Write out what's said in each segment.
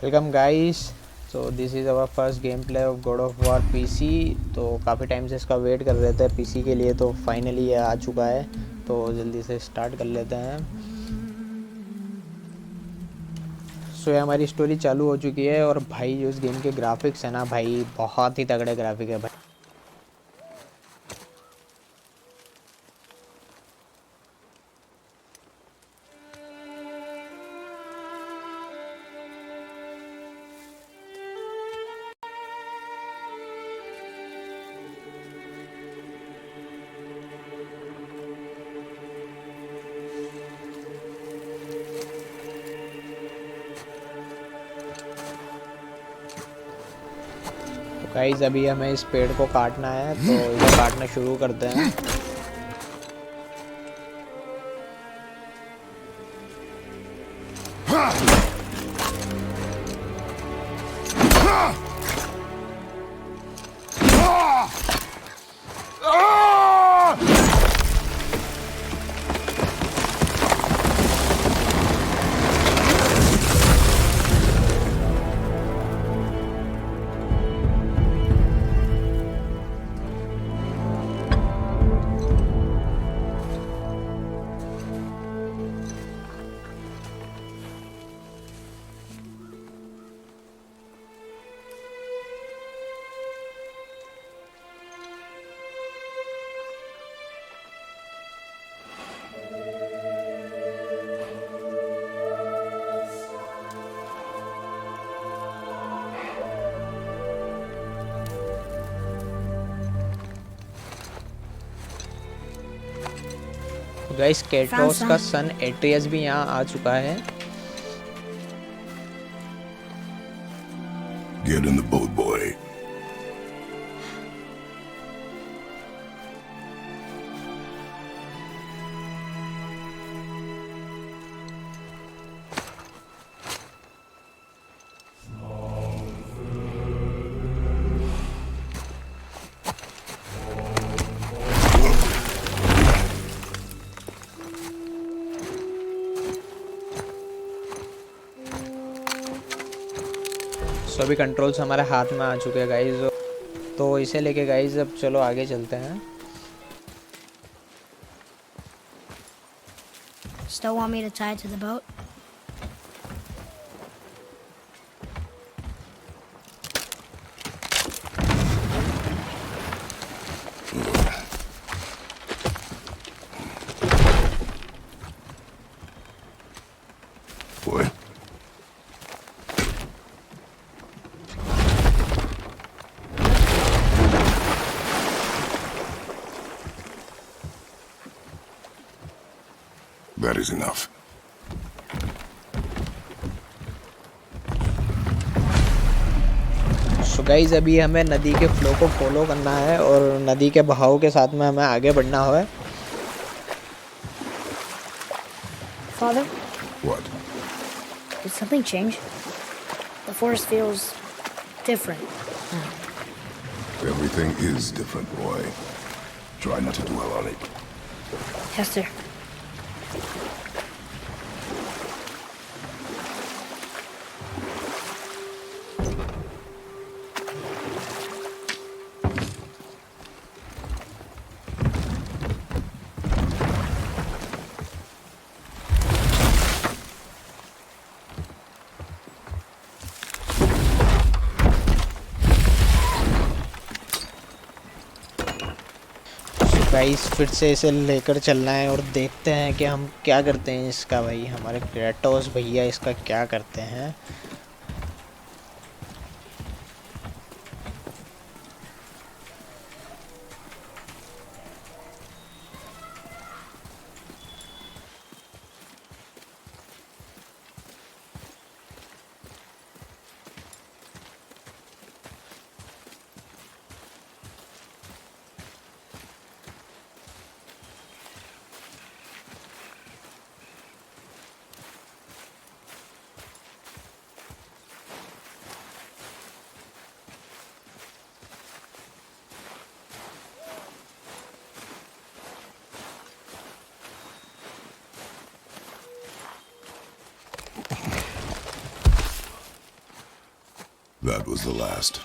Welcome guys. तो this is our first game play of God of War PC. तो काफ़ी time से इसका वेट कर रहे थे पीसी के लिए, तो फाइनली ये आ चुका है। तो जल्दी से स्टार्ट कर लेते हैं। सो ये हमारी स्टोरी चालू हो चुकी है। और भाई जो इस गेम के ग्राफिक्स है ना भाई, बहुत ही तगड़े ग्राफिक है भाई। तो गाइस अभी हमें इस पेड़ को काटना है, तो इसे काटना शुरू करते हैं। गाइस केट्रोस का सन एट्रियस भी यहाँ आ चुका है। Get in the boat, boy. सो अभी कंट्रोल्स हमारे हाथ में आ चुके हैं गाइज। तो इसे लेके गाइज अब चलो आगे चलते हैं। Still want me to tie it to the boat? Boy. That is enough. So guys अभी हमें नदी के फ्लो को फॉलो करना है और नदी के बहाव के साथ में हमें आगे बढ़ना है। Father, What? did something change? The forest feels different. Everything is different, boy. Try not to dwell on it. Yes, sir. Guys फिर से इसे लेकर चलना है और देखते हैं कि हम क्या करते हैं इसका। भाई हमारे क्रेटोस भैया इसका क्या करते हैं। That was the last.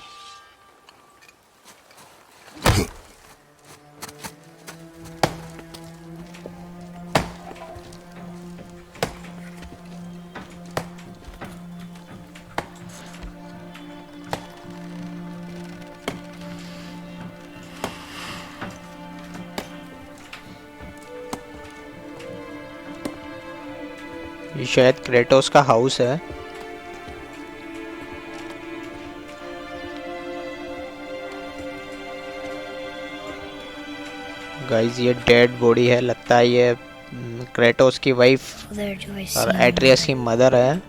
ये शायद क्रेटोस का हाउस है। गाइस ये डेड बॉडी है, लगता है ये क्रेटोस की वाइफ Father, do I और see एट्रियस की मदर है।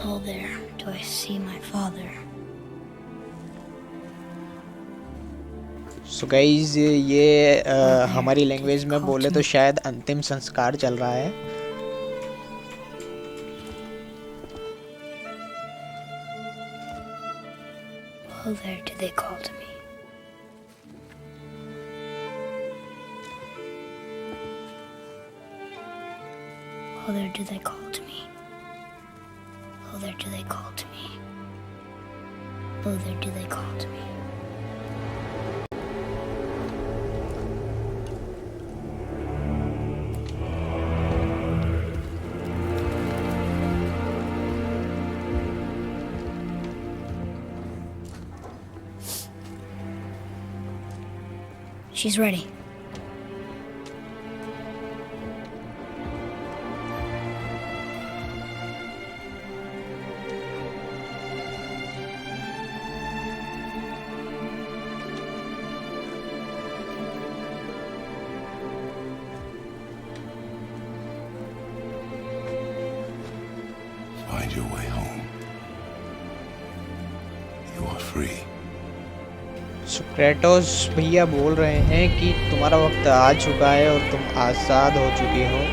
Oh, there. Do I see my father? So guys ये हमारी लैंग्वेज में बोले तो शायद अंतिम संस्कार चल रहा है। Oh, there. Do they call to me? Oh, there. Do they call to me? Oh, there. Do they call to me? Oh, there. Do they call to me? She's ready. Find your way home. You are free. So Kratos भैया बोल रहे हैं कि तुम्हारा वक्त आ चुका है और तुम आज़ाद हो चुके हो।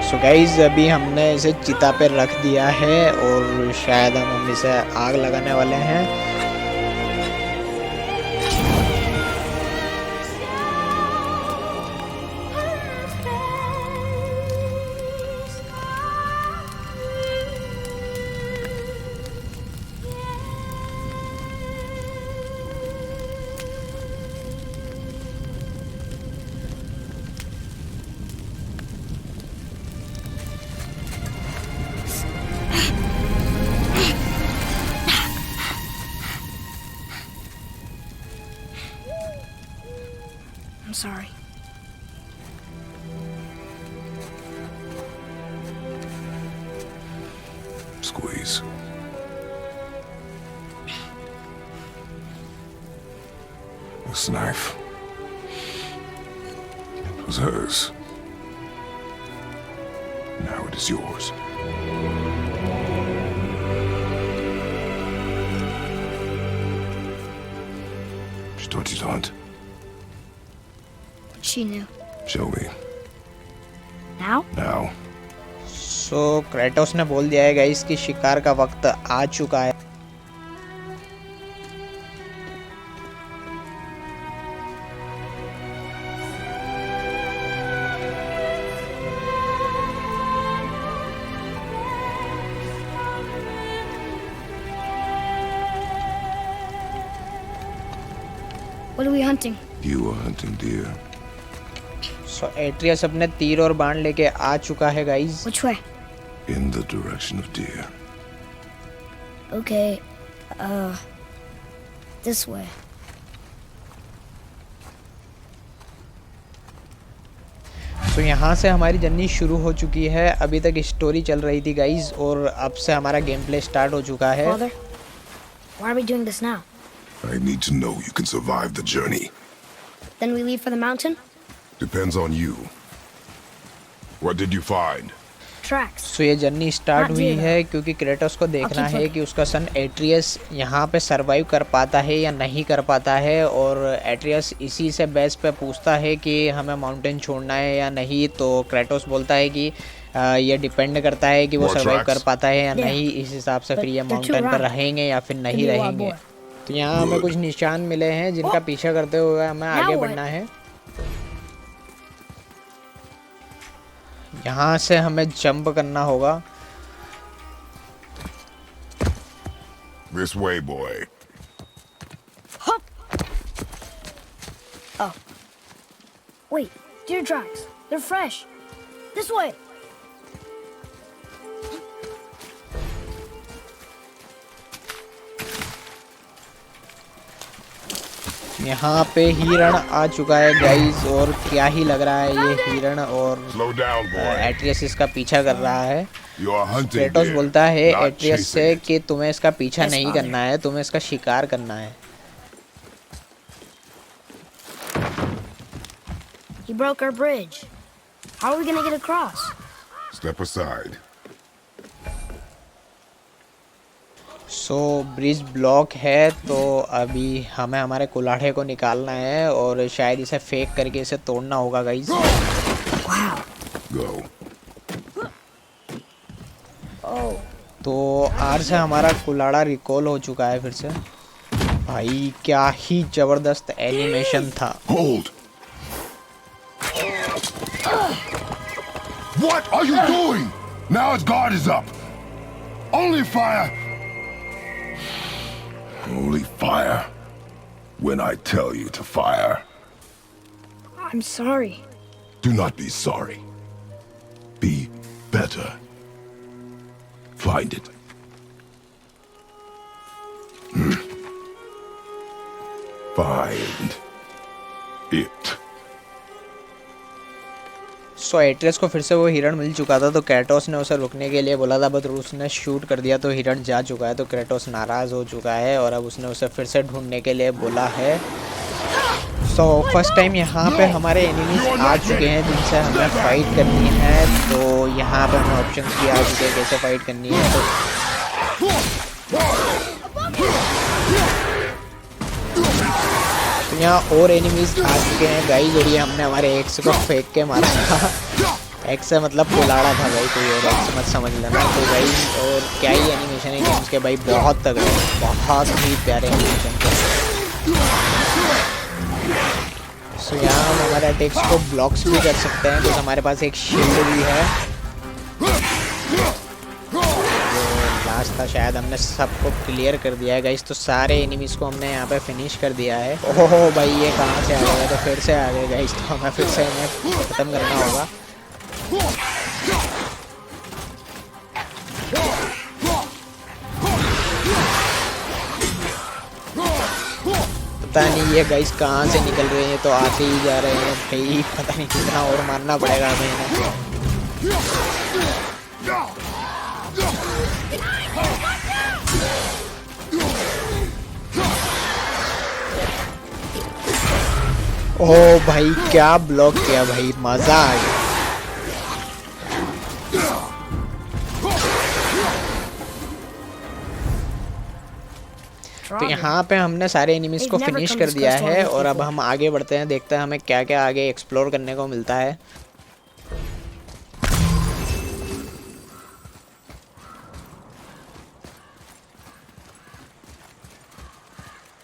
सो गाइज अभी हमने इसे चिता पे रख दिया है और शायद हम इसे आग लगाने वाले हैं। I'm sorry. Squeeze. This knife. It was hers. Now it is yours. She taught you to hunt. She knew. Show me. Now? Now. So Kratos ने बोल दिया है गाइस कि शिकार का वक्त आ चुका है। What are we hunting? You are hunting deer. So Atreus अपने तीर और बाण लेके आ चुका है guys. Which way? In the direction of deer. Okay, this way. सो यहाँ से हमारी जर्नी शुरू हो चुकी है। अभी तक स्टोरी चल रही थी गाइस और अब से हमारा गेम प्ले स्टार्ट हो चुका है। Father, why are we doing this now? I need to know you can survive the journey. Then we leave for the mountain? Depends on you. What did you find? tracks. सो ये journey start हाँ, हुई जी, है क्योंकि Kratos को देखना है कि उसका सन एट्रियस यहाँ पे सरवाइव कर पाता है या नहीं कर पाता है, और एट्रियस इसी से बेस पे पूछता है कि हमें माउंटेन छोड़ना है या नहीं। तो क्रेटोस बोलता है कि ये डिपेंड करता है कि वो More सरवाइव कर tracks? पाता है या Yeah. नहीं, इस हिसाब से फिर But ये they're too माउंटेन पर round रहेंगे या फिर to नहीं be a wild रहेंगे। boar. तो यहाँ हमें Good. कुछ निशान मिले हैं जिनका पीछा करते हुए हमें आगे what? बढ़ना है। यहाँ से हमें जंप करना होगा। This way, boy. Oh. Wait, deer tracks. They're fresh. This way. यहाँ पे हिरण आ चुका है गाइस, और क्या ही लग रहा है ये हिरण, और Slow down, boy. एट्रियस इसका पीछा कर रहा है। You are hunting Kratos deer, बोलता है not एट्रियस से chasing it. कि तुम्हें इसका पीछा Yes, नहीं father. करना है, तुम्हें इसका शिकार करना है। He broke our bridge. How are we gonna get across? Step aside. So bridge block है, तो अभी हमें हमारे कुल्हाड़े को निकालना है और शायद इसे फेंक करके इसे तोड़ना होगा गाइस। Wow. Go. Oh. तो आर से हमारा कुल्हाड़ा रिकॉल हो चुका है फिर से। भाई क्या ही जबरदस्त एनिमेशन था। Hold. What are you doing? Now its guard is up. Only fire. Only fire. When I tell you to fire. I'm sorry. Do not be sorry. Be better. Find it. Find it. So Atreus को फिर से वो हिरण मिल चुका था, तो Kratos ने उसे रुकने के लिए बोला था, बट उसने शूट कर दिया तो हिरण जा चुका है। तो क्रेटोस नाराज़ हो चुका है और अब उसने उसे फिर से ढूंढने के लिए बोला है। सो फर्स्ट टाइम यहाँ पे हमारे एनिमीज आ चुके हैं जिनसे हमें फाइट करनी है। तो यहाँ पे हमें ऑप्शंस भी आ चुके हैं कैसे फाइट करनी है। तो यहाँ और एनिमीज आ चुके हैं गाइस, और ये हमने हमारे एक्स को फेंक के मारा था। एक्स से मतलब कुल्हाड़ा था भाई, कोई और एक्स मत समझ लेना। तो भाई और क्या ही एनिमेशन है गेम्स के भाई, बहुत तगड़े, बहुत ही प्यारे एनिमेशन थे। सो यहाँ हम हमारे अटैक्स को ब्लॉक्स भी कर सकते हैं, तो हमारे पास एक शील्ड भी है। लास्ट था शायद, हमने सबको क्लियर कर दिया है गाइस। तो सारे एनिमीज को हमने यहाँ पे फिनिश कर दिया है। ओहो भाई ये कहाँ से आ गया, तो फिर से आ गए गाइस। तो हमें फिर से इन्हें ख़त्म करना होगा। पता नहीं ये गाइस कहाँ से निकल रहे हैं, तो आते ही जा रहे हैं भाई। पता नहीं कितना और मारना पड़ेगा हमें इन्हें। ओह भाई क्या ब्लॉक किया भाई, मज़ा आ गया। तो यहाँ पे हमने सारे एनिमीज को फिनिश कर दिया है, और अब हम आगे बढ़ते हैं, देखते हैं हमें क्या क्या आगे एक्सप्लोर करने को मिलता है।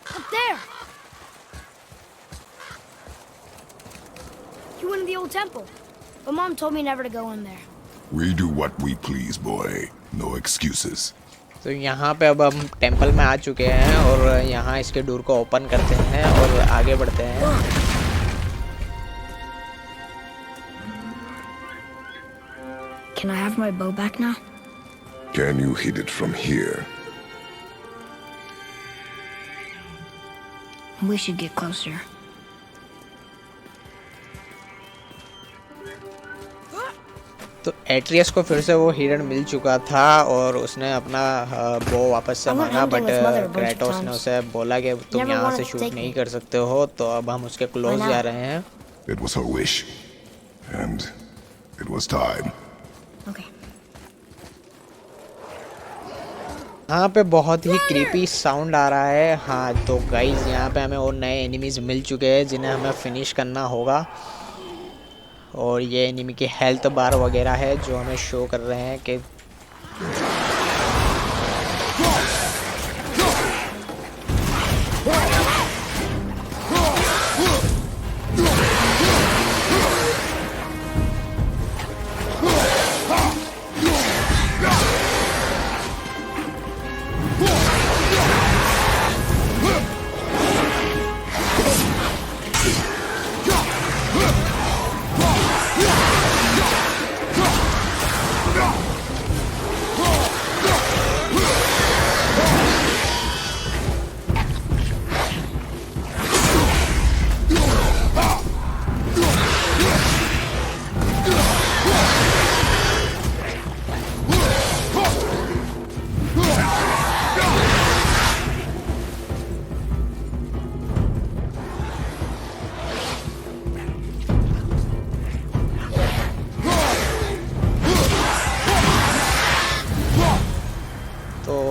Up there. You went in the old temple. But Mom told me never to go in there. We do what we please, boy. No excuses. तो यहाँ पे अब हम टेंपल में आ चुके हैं, और यहाँ इसके डोर को ओपन करते हैं और आगे बढ़ते हैं। Can I have my bow back now? Can you hit it from here? We should get closer. तो एट्रियस को फिर से वो हिरण मिल चुका था, और उसने अपना बो वापस से मांगा, बट क्रेटोस ने उसे बोला कि तुम यहाँ से शूट नहीं कर सकते हो। तो अब हम उसके क्लोज जा रहे हैं। It was her wish. And it was time. Okay. यहाँ पे बहुत ही क्रीपी साउंड आ रहा है। हाँ तो गाइज यहाँ पे हमें और नए एनिमीज़ मिल चुके हैं जिन्हें हमें फिनिश करना होगा। और ये एनिमी की हेल्थ बार वगैरह है जो हमें शो कर रहे हैं कि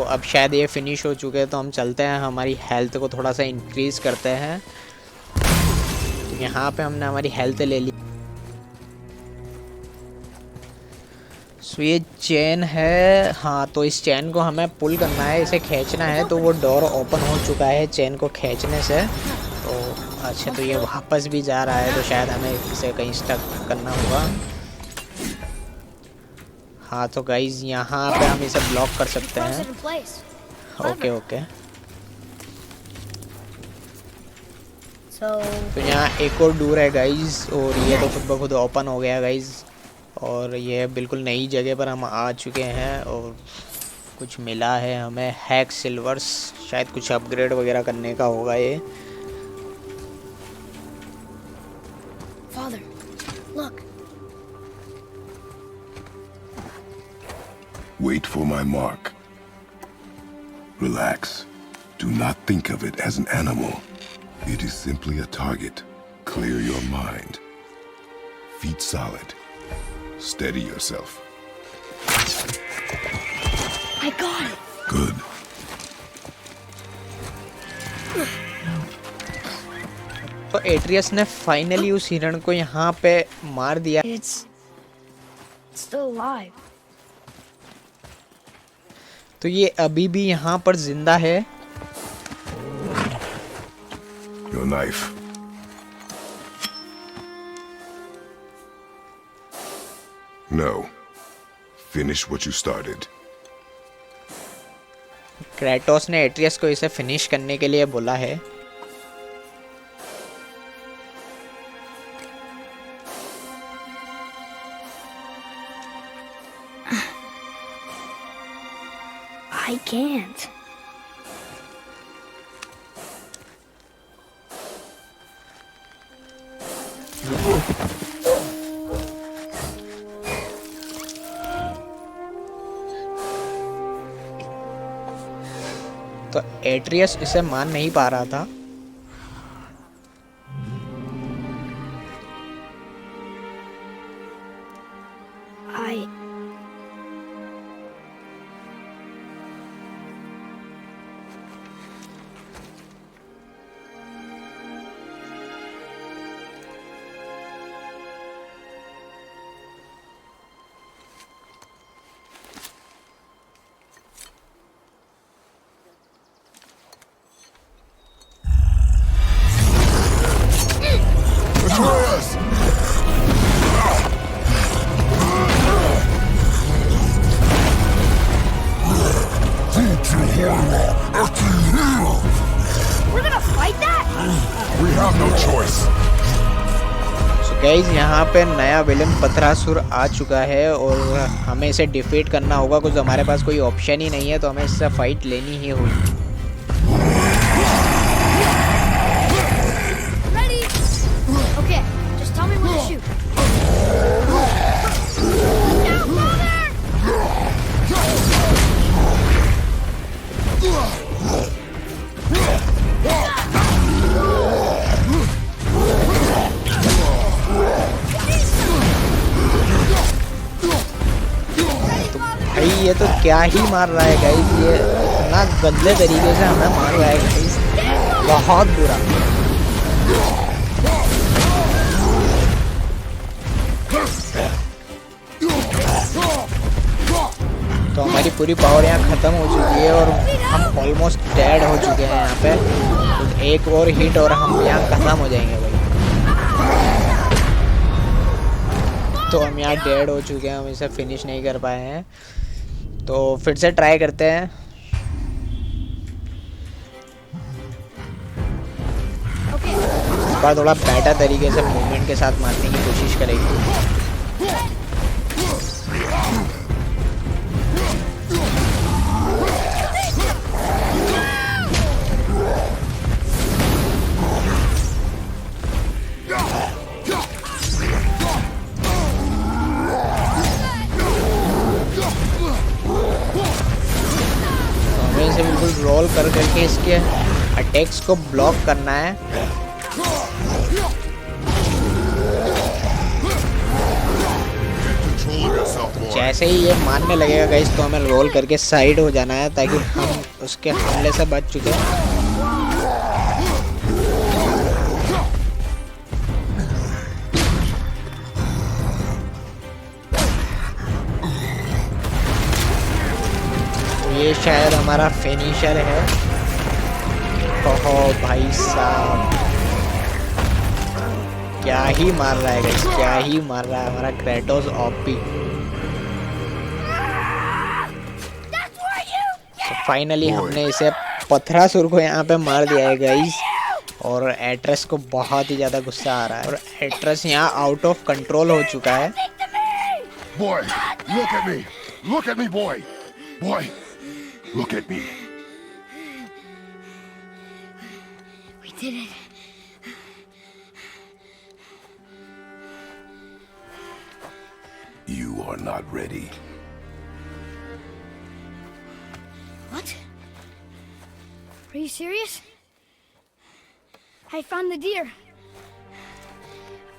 अब शायद ये फिनिश हो चुके हैं। तो हम चलते हैं, हमारी हेल्थ को थोड़ा सा इंक्रीज़ करते हैं। तो यहाँ पे हमने हमारी हेल्थ ले ली। सो ये चेन है। हाँ तो इस चेन को हमें पुल करना है, इसे खींचना है। तो वो डोर ओपन हो चुका है चेन को खींचने से। तो अच्छा तो ये वापस भी जा रहा है, तो शायद हमें इसे कहीं स्टक करना होगा। हाँ तो गाइज यहाँ पे हम इसे ब्लॉक कर सकते हैं। Okay okay. तो यहाँ एक और डोर है गाइज, और ये तो खुद ब खुद ओपन हो गया गाइज। और ये बिल्कुल नई जगह पर हम आ चुके हैं और कुछ मिला है हमें हैक सिल्वर्स, शायद कुछ अपग्रेड वगैरह करने का होगा ये। Father, look. Wait for my mark. Relax. Do not think of it as an animal. It is simply a target. Clear your mind. Feet solid. Steady yourself. I got it. Good. तो Atreus ने finally उस हिरण को यहाँ पे मार दिया। It's still alive. तो ये अभी भी यहाँ पर जिंदा है। Your knife. No. Finish what you started. Kratos ने एट्रियस को इसे फिनिश करने के लिए बोला है। I can't. तो एट्रियस इसे मान नहीं पा रहा था। I Atreus! We're gonna fight that? We have no choice. So guys यहाँ पे नया विलन पथरासुर आ चुका है और हमें इसे डिफीट करना होगा, कुछ हमारे पास कोई ऑप्शन ही नहीं है। तो हमें इससे फाइट लेनी ही होगी। Ready? Okay, just tell me when to shoot. Now, father! भाई ये तो क्या ही मार रहा है गाइज ये। इतना गंदे तरीके से हमें मार रहा है गाइस, बहुत बुरा। तो हमारी पूरी पावर यहाँ ख़त्म हो चुकी है और हम ऑलमोस्ट डेड हो चुके हैं यहाँ पे। तो एक और हिट और हम यहाँ ख़त्म हो जाएंगे भाई। तो हम यहाँ डेड हो चुके हैं, हम इसे फिनिश नहीं कर पाए हैं। तो फिर से ट्राई करते हैं। इस बार थोड़ा बेटर तरीके से मूवमेंट के साथ मारने की कोशिश करेंगे। इसे बिल्कुल रोल कर करके इसके अटैक्स को ब्लॉक करना है। जैसे ही ये मारने लगेगा गाइस तो हमें रोल करके साइड हो जाना है ताकि हम उसके हमले से बच चुके हैं। ये शायद हमारा फिनिशर है। ओहो भाई साहब, क्या ही मार रहा है गाइस, क्या ही मार रहा है हमारा क्रेटोस ओपी। तो फाइनली हमने इसे पथरासुर को यहाँ पे मार दिया है गाइस। और एट्रस को बहुत ही ज़्यादा गुस्सा आ रहा है और एट्रस यहाँ आउट ऑफ कंट्रोल हो चुका है। Boy, look at me. Look at me, boy. Boy, look at me. We did it. You are not ready. What? Are you serious? I found the deer.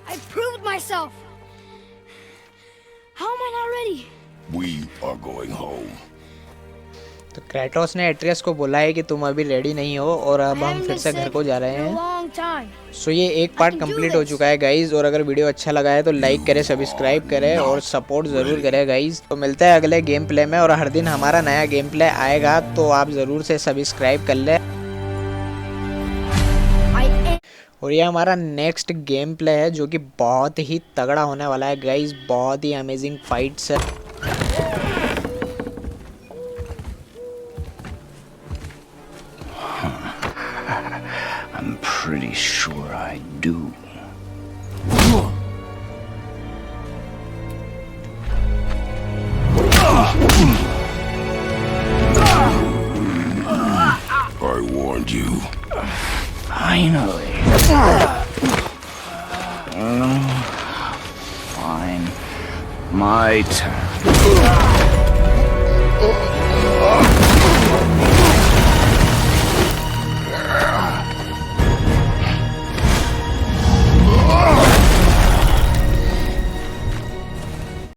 I proved myself. How am I not ready? We are going home. तो Kratos ने Atreus को बोला है कि तुम अभी ready नहीं हो और अब हम फिर से घर को जा रहे हैं। सो ये एक पार्ट कंप्लीट हो चुका है गाइज। और अगर वीडियो अच्छा लगा है तो लाइक करें, सब्सक्राइब करें और सपोर्ट ज़रूर करें गाइज। तो मिलते हैं अगले गेम प्ले में और हर दिन हमारा नया गेम प्ले आएगा तो आप ज़रूर से सब्सक्राइब कर लें। और ये हमारा नेक्स्ट गेम प्ले है जो कि बहुत ही तगड़ा होने वाला है गाइज, बहुत ही अमेजिंग फाइट्स है। I'm pretty sure I do. I warned you. Finally. Fine. My turn.